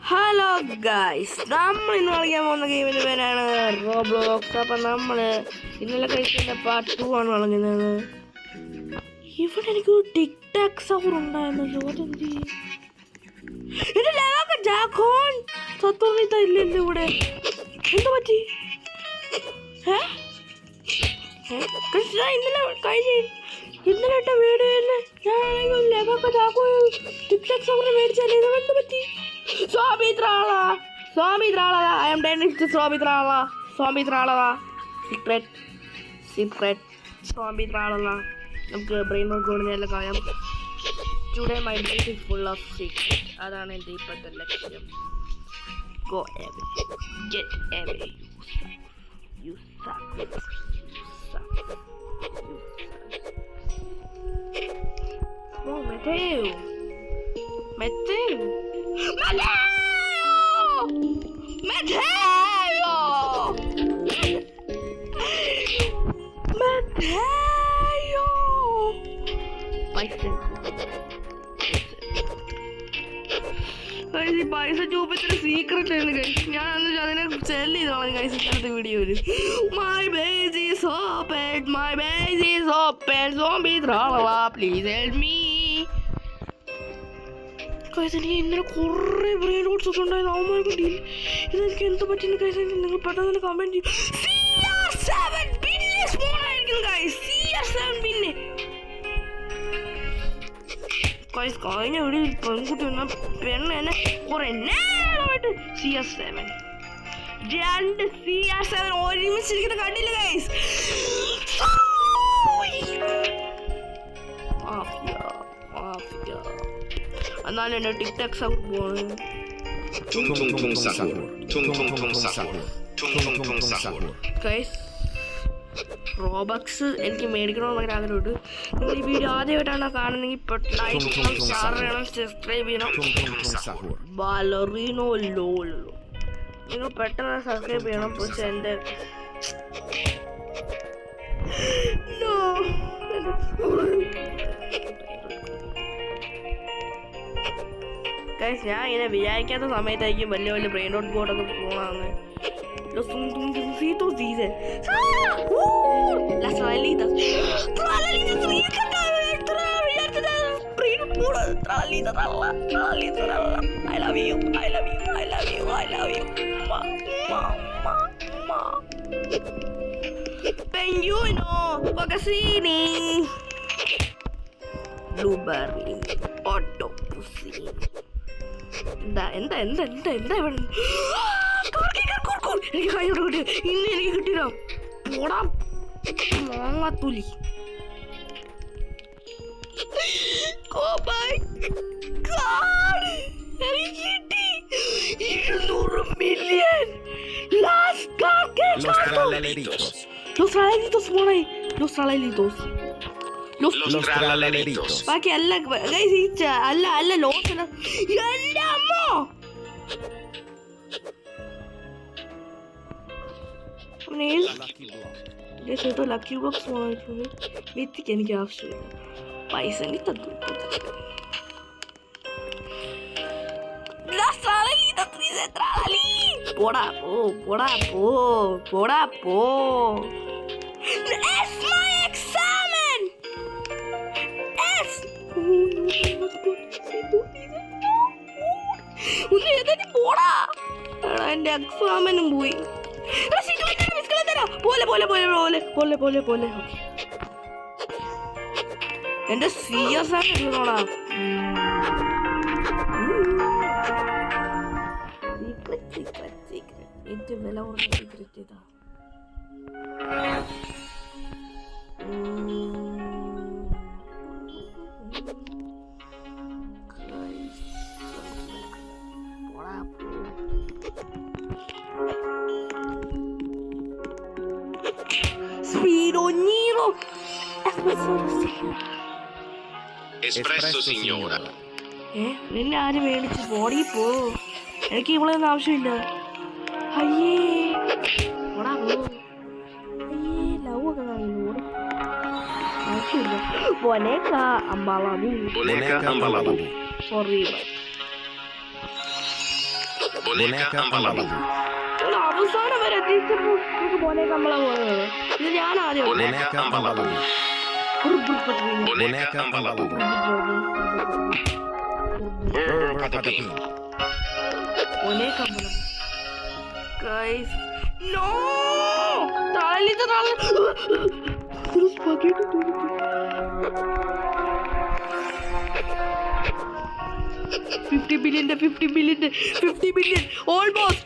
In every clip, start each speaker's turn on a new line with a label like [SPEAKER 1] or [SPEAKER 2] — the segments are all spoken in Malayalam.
[SPEAKER 1] ഹലോ ഗൈസ്, നമ്മൾ ഇന്ന് കളിക്കാൻ പോകുന്ന ഗെയിമിൻ്റെ പേരാണ് റോബ്ലോക്സ്. അപ്പം നമ്മൾ ഇന്നലെ കഴിച്ചതിൻ്റെ പാർട്ട് 2 ആണ് കളിക്കുന്നത്. ഇവിടെ എനിക്കൊരു ടിക് ടാക് സൗണ്ട് ഉണ്ടായിരുന്നല്ലോ, അതെന്ത് ജാക്കോൺ സത്തോമിത്ത ഇല്ലല്ലോ ഇവിടെ, എന്താ പറ്റി? ഇന്നലെ ഇട്ട വീഡിയോയിൽ ഞാനാണെങ്കിൽ ലെവൊക്കെ ജാക്കോൺ ടിക് ടാക് സൗണ്ട് മേടിച്ചാലേ, എന്താ പറ്റി? Zombie Trala! I am Dennis to Zombie Trala. Secret. Zombie Trala. I'm going to brain not going to go. Today my brain is full of secrets. I don't know deep at the lecture. Go away. Get away. You suck. Oh, Mateo! പൈസ ചൂപ്പത്തിന് സീക്രട്ട് ആണ് ഗൈസ്. ഞാൻ അതിനെ സെൽ ചെയ്തോളാം ഗൈസ് ഇന്നത്തെ വീഡിയോയിൽ. My base is open. Zombie Trala, please help me. എനിക്ക് ഇന്നലെ കുറേ ബ്രെയിൻ റോട്ട്സ് ഒക്കെ ഉണ്ടായിരുന്നു. അവന്മാർക്ക് ഡീൽ ഇതെനിക്ക് എന്താ പറ്റിയെന്ന് ഗൈസ് നിങ്ങൾ പെട്ടെന്ന് തന്നെ കമൻറ്റ് ചെയ്യും. CR7 പിന്നെ സ്മോളായിരിക്കും ഗൈസ്. CR7 പിന്നെ ഗൈസ് കഴിഞ്ഞ ഒരു പെൺകുട്ടി വന്ന പെണ്ണ് തന്നെ കുറേ നേരമായിട്ട് CR7 രണ്ട് CR7 ഒരുമിച്ചിരിക്കുന്ന കണ്ടില്ല ഗൈസ്. എന്നാലും എൻ്റെ ടിക് ടാക് സൗണ്ട് പോവാണ്. ഗൈസ് റോബക്സ് എനിക്ക് മേടിക്കണമെന്ന് ഭയങ്കര ആഗ്രഹമുണ്ട്. നിങ്ങൾ ഈ വീഡിയോ ആദ്യമായിട്ടാണ് കാണുന്നെങ്കിൽ ലൈക്ക് ചെയ്യണം, ഷെയർ ചെയ്യണം, സബ്സ്ക്രൈബ് ചെയ്യണം. ബാലറിനോ ലോലോ നിങ്ങൾ പെട്ടെന്ന് സബ്സ്ക്രൈബ് ചെയ്യണം. പക്ഷെ എൻ്റെ ഞാൻ ഇങ്ങനെ വിചാരിക്കാത്ത സമയത്തായിരിക്കും വലിയ വലിയ ബ്രെയിൻ ഔട്ട് ബോർഡൊക്കെ പോകണമെന്ന്. ബ്ലൂബെറി ഓട്ടോപുസി എന്താ ഇവിടെ എനിക്ക് കൈയോട് കിട്ടിയ ഇന്ന് എനിക്ക് കിട്ടിയോ പോടാ മാങ്ങാത്തുലി. എനിക്ക് കിട്ടി 200 മില്യൺ. ബാക്കി അല്ല ലോസ് എന്റെ അമ്മോ. ലക്കി ബോക്സ് വാങ്ങിയിട്ടുണ്ട്. വിത്തിക്ക് എനിക്ക് ആവശ്യമില്ല, പൈസ എനിക്ക് തന്നു. പോടാ. എന്റെ എക്സാമനും പോയി. പോലെ എന്റെ CR7 എടുക്കണോടാ. സീക്രട്ട് ഏറ്റവും വില കുറഞ്ഞ സീക്രട്ട് ഇതാ.
[SPEAKER 2] Espresso signora.
[SPEAKER 1] നിന്നെ ആര് മേടിച്ച് ബോഡി പോ, എനിക്ക് ഇവളൊന്നും ആവശ്യമില്ല. അയ്യേ ലവ് ഒക്കെ ആവശ്യമില്ല. Boneca Ambalabu.
[SPEAKER 2] Boneca Ambalabu.
[SPEAKER 1] Horrible. അവസാനം വരെ എത്തിച്ചപ്പോൾ നമുക്ക് ബൊനേക്ക അമ്പള പോകുന്നത്. ഇത് ഞാൻ ആദ്യം ബൊനേക്ക അമ്പളം. ഗൈസ് നോ താളിത് 50 billion, 50 billion, 50 billion, almost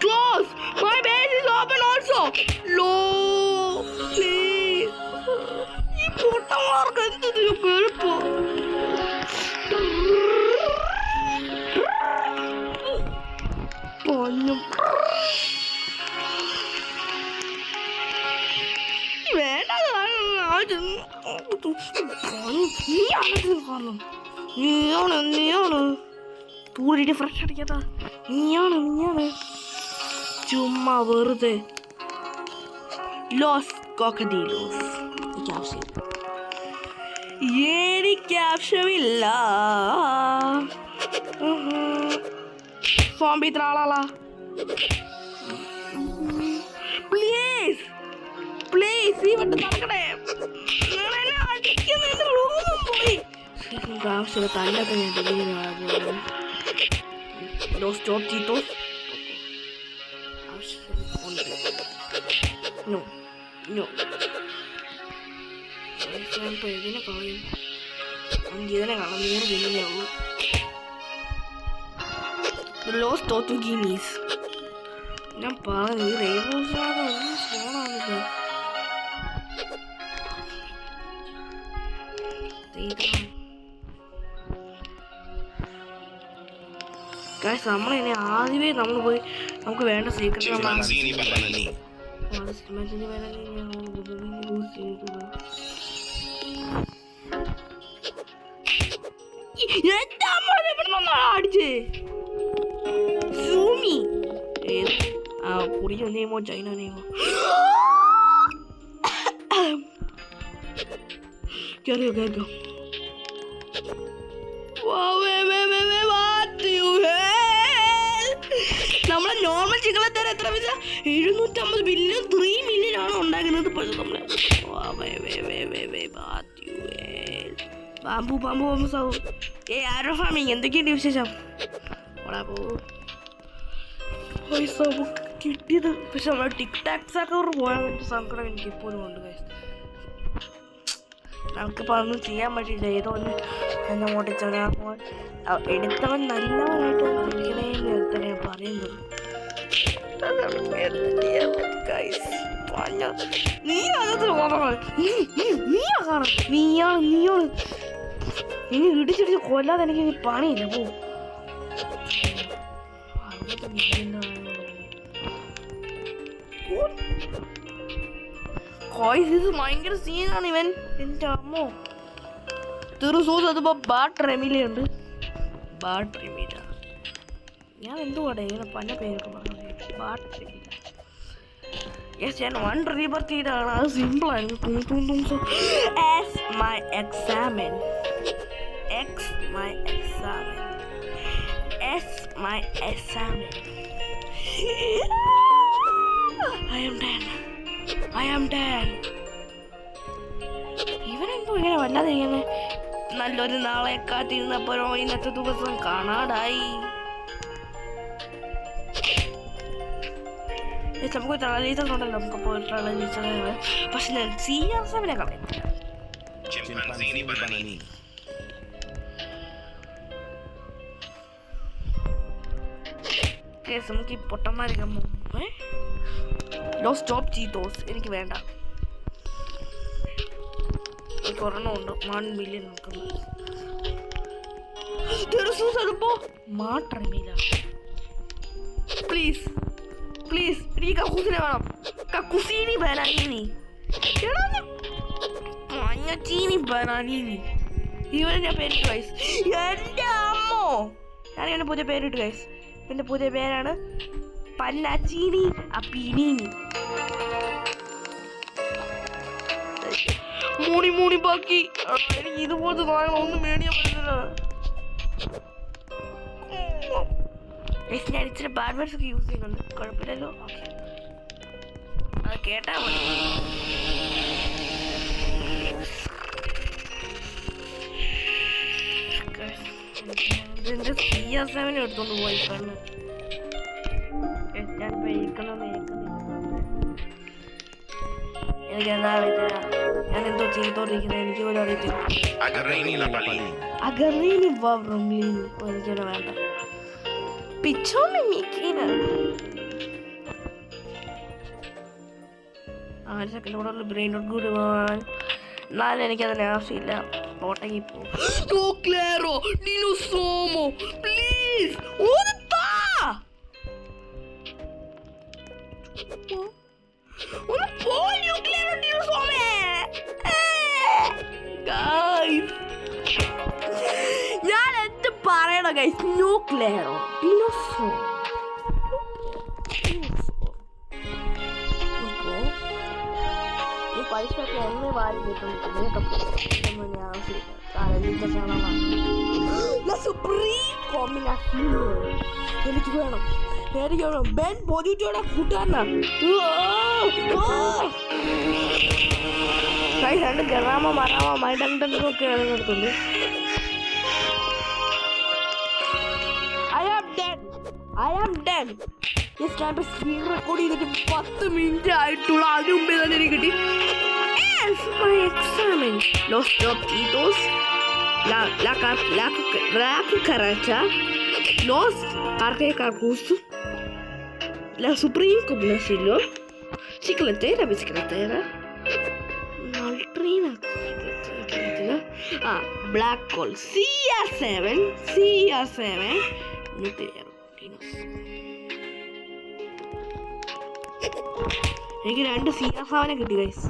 [SPEAKER 1] close. My base is open also. No, please. ഈ പൊട്ടന്മാർക്ക് എന്തൊരു പെരുപ്പ്. പൊന്നും നീയാണ് പൂരിട്ട് ഫ്രഷ് അടിക്കാത്ത നീയാണ് ചുമ്മാ വെറുതെ ലോസ് കോക്കഡീലോസ് എനിക്ക് ആവശ്യമില്ല. സോംബി ഇത്ര ആളാ പ്ലീസ് ഈ വട്ടം നടക്കണേ. ആവശ്യമില്ല തല്ലൊക്കെ ഇതിനെ കളയും. ഇതിനെ കാണാൻ നേരെ പിന്നെ ഉള്ളൂ. ലോസ്റ്റ് ടോട്ടൽ ഗീമീസ് ഞാൻ പറഞ്ഞു. ഈ റെയിൽവേസിനകത്ത് ഒന്നും ഫോണാണിത്. നമ്മളിനി ആദ്യമേ നമ്മൾ പോയി നമുക്ക് വേണ്ട സീക്രട്ട് അടിച്ചേ സൂമി പുറിയോ നെയ്മോ ചൈന നെയ്മോ കേറിയോ നമ്മളെ നോർമൽ ചിക്കൻ തരാൻ എത്ര പൈസ 750 ബില്യൺ 3 മില്യൺ ആണ് ഉണ്ടാക്കുന്നത്. പക്ഷെ നമ്മളെ പാമ്പു ആരോ ഫാമിങ് എന്തൊക്കെയുണ്ട് വിശേഷം? പൈസ കിട്ടിയത് പക്ഷെ നമ്മളെ ടിക് ടാക്സ് ഒക്കെ പോയാൽ സങ്കടം എനിക്ക് എപ്പോഴും ഉണ്ട്. നമുക്കിപ്പോൾ ഒന്നും ചെയ്യാൻ പറ്റില്ല. ഏതോ ഒന്ന് എന്നെ മോട്ടിച്ചവനെ എടുത്തവൻ നല്ലവനായിട്ട് ഇരിക്കണേന്ന് എടുത്തവനെ ഞാൻ പറയുന്നത്. നീ അകത്ത് നീയാണ് ഇനി ഇടിച്ചിടിച്ച് കൊല്ലാതെ എനിക്ക് പണിയില്ല. പോ ഇത് ഭയങ്കര സീനാണ് ഇവൻ. എൻ്റെ അമ്മോ തീർച്ചയായും അതിപ്പോ ബാട്രമിലുണ്ട്. ഞാൻ എന്തുവാടെ ഇങ്ങനെ പല പേരൊക്കെ പറഞ്ഞു. ബാട്രമില യെസ് ഞാൻ 1 റീബർത്ത് ചെയ്താണ്. അത് സിമ്പിളായിരുന്നു. my examen I am dead. ഇവനെന്തോ ഇങ്ങനെ വല്ലാതെ ഇങ്ങനെ നല്ലൊരു നാളെ കാത്തിരുന്നപ്പോഴോ ഇന്നത്തെ ദിവസം കാണാതായി. നമുക്ക് ട്രളലീസുണ്ടല്ലോ, നമുക്ക് പോയി ട്രളലീസ്. പക്ഷെ ഞാൻ സീരിയസിനെ കളയത്തില്ല. നമുക്ക് ഈ പൊട്ടന്മാരൊക്കെ സ്റ്റോപ്പ് ചീത്തോസ് എനിക്ക് വേണ്ട. ഒരെണ്ണമുണ്ട് 1 മില്യൺ നോക്കുന്നത്. പ്ലീസ് എനിക്ക് കക്കൂസിനെ വേണം. കക്കുസീനി ബനാനീനി മഞ്ഞച്ചീനി ബനാനീനി ഇവരെ ഞാൻ പേരിട്ട് ഗൈസ്. എൻ്റെ അമ്മോ ഞാനിങ്ങനെ പുതിയ പേരിട്ട് ഗൈസ്. എൻ്റെ പുതിയ പേരാണ് പന്നാച്ചീനി അപ്പീനീനി. മൂണി ബാക്കി എനിക്ക് ഇതുപോലത്തെ സാധനങ്ങൾ ഒന്നും മേടിക്കാൻ പറ്റുന്നില്ല. ഞാൻ ഇച്ചിരി ബാഡ് വേർഡ്സ് ഒക്കെ യൂസ് ചെയ്യുന്നുണ്ട്, കുഴപ്പമില്ലല്ലോ. ഓക്കെ, അത് കേട്ടാ മതി. എന്റെ CR7 എടുത്തോണ്ട് പോയി കണ്ണ്. ഞാൻ എനിക്കെന്താ അറിയത്തില്ല, ഞാൻ എന്തോ ചെയ്തോണ്ടിരിക്കുന്നത് എനിക്ക് പോലും അറിയത്തില്ല. അഗറീനി എനിക്കവിടെ വേണ്ട. പിച്ചോമി മിക്കീന് 6 സെക്കൻഡ് കൂടെ ബ്രെയിൻ നോട്ട് കൂടി പോകാൻ. എന്നാലും എനിക്കതിന് ആവശ്യമില്ല. പോട്ടെങ്കിൽ പോകും. ഞാൻ എന്ത് പറയണോ ഗൈസ്? ന്യൂക്ലിയറോ ഡിനോസോർ? ഈ പൈസ ഒക്കെ എന്നെ വാരി കിട്ടും. എനിക്ക് വേണം, എനിക്ക് വേണം. ബെൻ ബോഡിയുടെ കൂട്ടാനാണ്. രണ്ട് ഗറാമ മറാമ മൈഡൊക്കെ എടുത്തുണ്ട്. I am dead. ഈ സ്നാപ്പ് സ്ക്രീൻ റെക്കോർഡ് ചെയ്തിട്ട് 10 മിനിറ്റ് ആയിട്ടുള്ള. അതിന് മുമ്പേ തന്നെ എനിക്ക് കിട്ടി. My examen. Los Totitos. La cucaracha. Los carcajos. La Supreme Combinación. Chicletera, bicicletera. Maltrina. Black Hole. CR7. Nuclear. എനിക്ക് 2 CR7 കിട്ടി ഗൈസ്.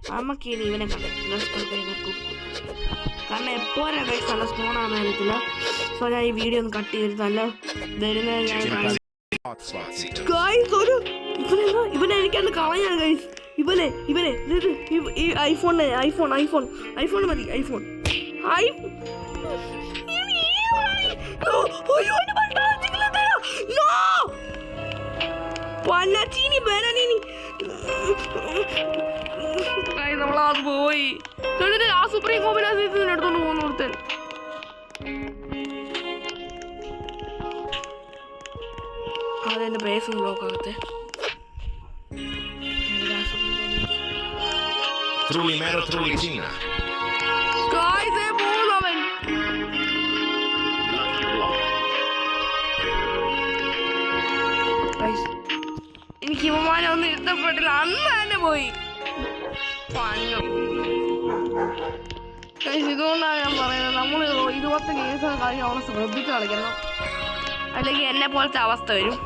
[SPEAKER 1] നമുക്ക് ഇനി ഇവനെ കാരണം എപ്പോഴാ ഗൈസ് നല്ല സ്പോണാന്ന് അറിയത്തില്ല. സോ ഞാൻ ഈ വീഡിയോ ഒന്ന് കട്ട് ചെയ്തിട്ട് നല്ല വരുന്നത് ഞാൻ ഗൈസ്. ഇവനെ എനിക്കന്ന് കളയാണ് ഗൈസ്. ഇവനെ ഈ ഐഫോൺ മതി. ഐഫോൺ നമ്മളത് പോയി. ആ സുപ്രീം കോമ്പിനേഷൻ എടുത്തോണ്ട് പോകുന്ന ഒരുത്തൻ. അതെന്റെ ബേസും ബ്ലോക്ക് ആകത്തെ. എനിക്ക് ഇവമാനെ ഒന്നും ഇഷ്ടപ്പെട്ടില്ല. അന്ന് തന്നെ പോയി. ഇതുകൊണ്ടാണ് ഞാൻ പറയുന്നത്, നമ്മൾ ഇതുപോലത്തെ കേസ് കളി അവളെ ശ്രദ്ധിച്ച് കളിക്കണം, അല്ലെങ്കിൽ എന്നെ പോലത്തെ അവസ്ഥ വരും.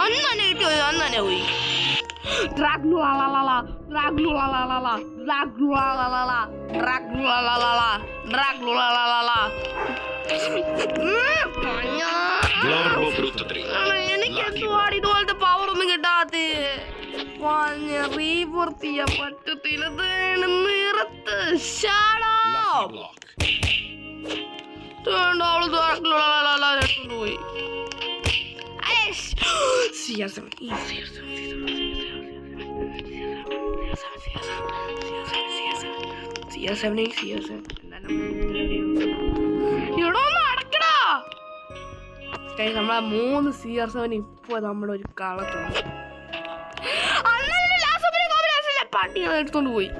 [SPEAKER 1] അന്ന് തന്നെ കിട്ടിയോ? അന്ന് തന്നെ പോയി. എനിക്കെന്തുവാണ് ഇതുപോലത്തെ പവർ ഒന്നും കിട്ടാത്ത? റീപോർട്ട് ചെയ്യാൻ പറ്റത്തില്ല. നിറത്ത് പോയി. നമ്മളെ 3 CR7 ഇപ്പൊ നമ്മുടെ ഒരു കളത്തുണ്ട്. പട്ടി എടുത്തോണ്ട് പോയി.